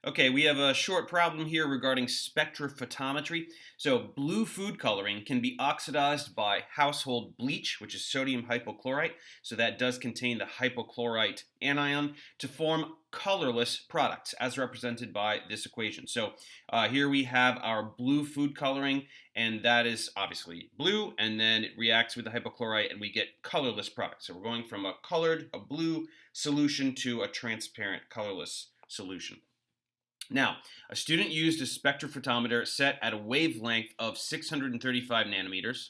Okay, we have a short problem here regarding spectrophotometry. So blue food coloring can be oxidized by household bleach, which is sodium hypochlorite. So that does contain the hypochlorite anion to form colorless products as represented by this equation. So here we have our blue food coloring, and that is obviously blue, and then it reacts with the hypochlorite and we get colorless products. So we're going from a blue solution to a transparent colorless solution. Now, a student used a spectrophotometer set at a wavelength of 635 nanometers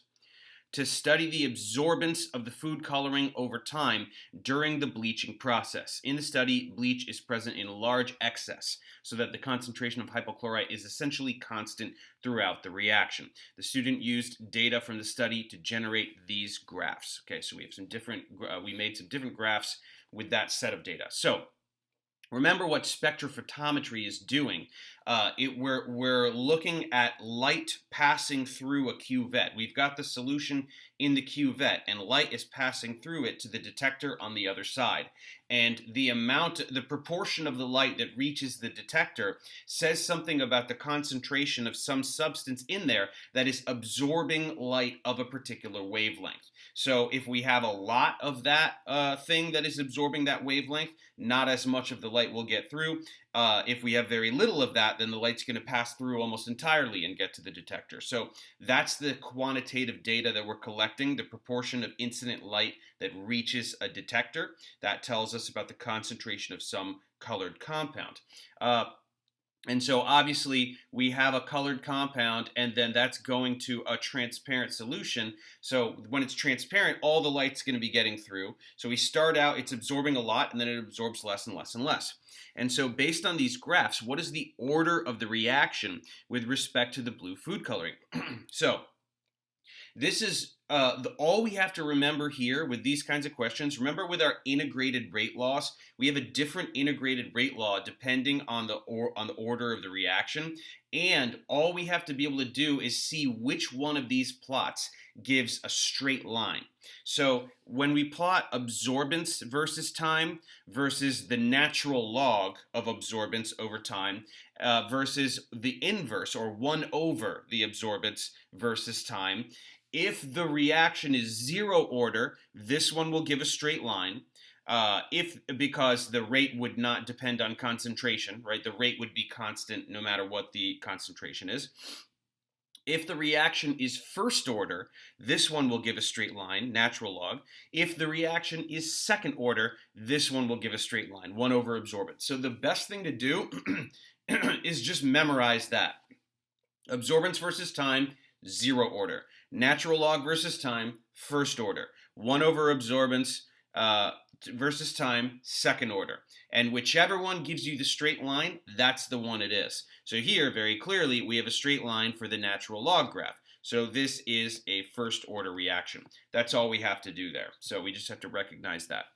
to study the absorbance of the food coloring over time during the bleaching process. In the study, bleach is present in large excess so that the concentration of hypochlorite is essentially constant throughout the reaction. The student used data from the study to generate these graphs. Okay, so we made some different graphs with that set of data. So remember what spectrophotometry is doing. We're looking at light passing through a cuvette. We've got the solution in the cuvette, and light is passing through it to the detector on the other side. And the proportion of the light that reaches the detector says something about the concentration of some substance in there that is absorbing light of a particular wavelength. So if we have a lot of that thing that is absorbing that wavelength, not as much of the light will get through. If we have very little of that, then the light's going to pass through almost entirely and get to the detector. So that's the quantitative data that we're collecting, the proportion of incident light that reaches a detector. That tells us about the concentration of some colored compound. And so obviously we have a colored compound, and then that's going to a transparent solution. So when it's transparent, all the light's going to be getting through. So we start out, it's absorbing a lot, and then it absorbs less and less and less. And so based on these graphs, what is the order of the reaction with respect to the blue food coloring? So this is all we have to remember here with these kinds of questions. Remember, with our integrated rate laws, we have a different integrated rate law depending on the order of the reaction. And all we have to be able to do is see which one of these plots gives a straight line. So when we plot absorbance versus time versus the natural log of absorbance over time versus the inverse or 1 over the absorbance versus time, if the reaction is zero order, this one will give a straight line. Because the rate would not depend on concentration, right? The rate would be constant no matter what the concentration is. If the reaction is first order, this one will give a straight line, natural log. If the reaction is second order, this one will give a straight line, 1 over absorbance. So the best thing to do is just memorize that. Absorbance versus time, zero order. Natural log versus time, first order. 1 over absorbance versus time, second order. And whichever one gives you the straight line, that's the one it is. So here, very clearly, we have a straight line for the natural log graph. So this is a first order reaction. That's all we have to do there. So we just have to recognize that.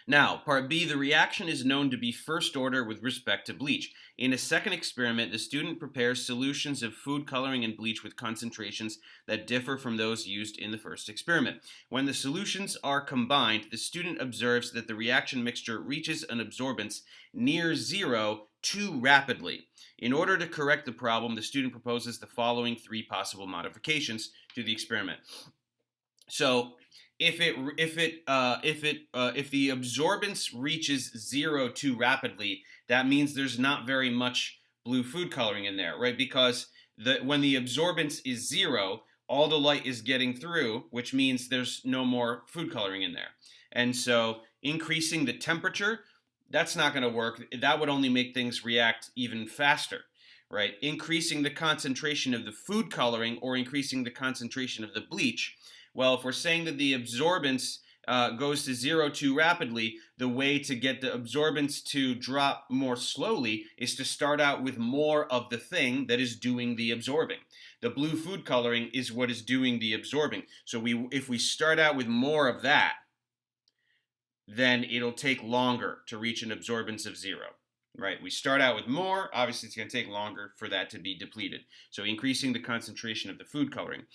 Now, part B, the reaction is known to be first order with respect to bleach. In a second experiment, the student prepares solutions of food coloring and bleach with concentrations that differ from those used in the first experiment. When the solutions are combined, the student observes that the reaction mixture reaches an absorbance near zero too rapidly. In order to correct the problem, the student proposes the following 3 possible modifications to the experiment. So if the absorbance reaches zero too rapidly, that means there's not very much blue food coloring in there, right? Because when the absorbance is zero, all the light is getting through, which means there's no more food coloring in there. And so increasing the temperature, that's not going to work. That would only make things react even faster, right? Increasing the concentration of the food coloring or increasing the concentration of the bleach. Well, if we're saying that the absorbance goes to zero too rapidly, the way to get the absorbance to drop more slowly is to start out with more of the thing that is doing the absorbing. The blue food coloring is what is doing the absorbing. So if we start out with more of that, then it'll take longer to reach an absorbance of zero. Right, we start out with more, obviously it's going to take longer for that to be depleted. So increasing the concentration of the food coloring.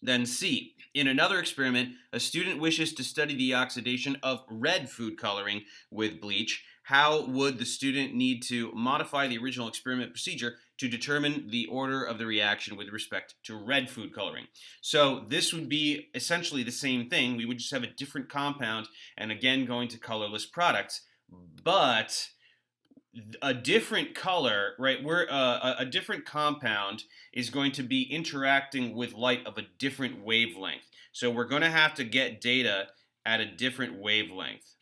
Then C, in another experiment, a student wishes to study the oxidation of red food coloring with bleach. how would the student need to modify the original experiment procedure to determine the order of the reaction with respect to red food coloring. So this would be essentially the same thing. We would just have a different compound and again going to colorless products, but a different color, right? A different compound is going to be interacting with light of a different wavelength. So we're going to have to get data at a different wavelength.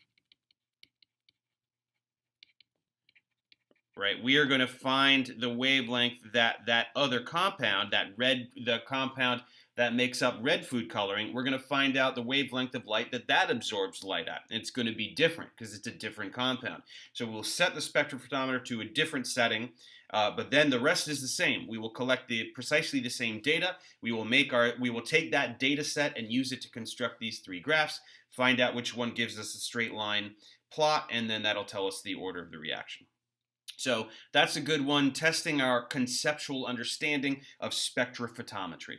Right? We are going to find the wavelength that that other compound, the compound that makes up red food coloring, we're going to find out the wavelength of light that absorbs light at. It's going to be different because it's a different compound. So we'll set the spectrophotometer to a different setting, but then the rest is the same. We will collect precisely the same data. We will take that data set and use it to construct these three graphs, find out which one gives us a straight line plot, and then that'll tell us the order of the reaction. So that's a good one, testing our conceptual understanding of spectrophotometry.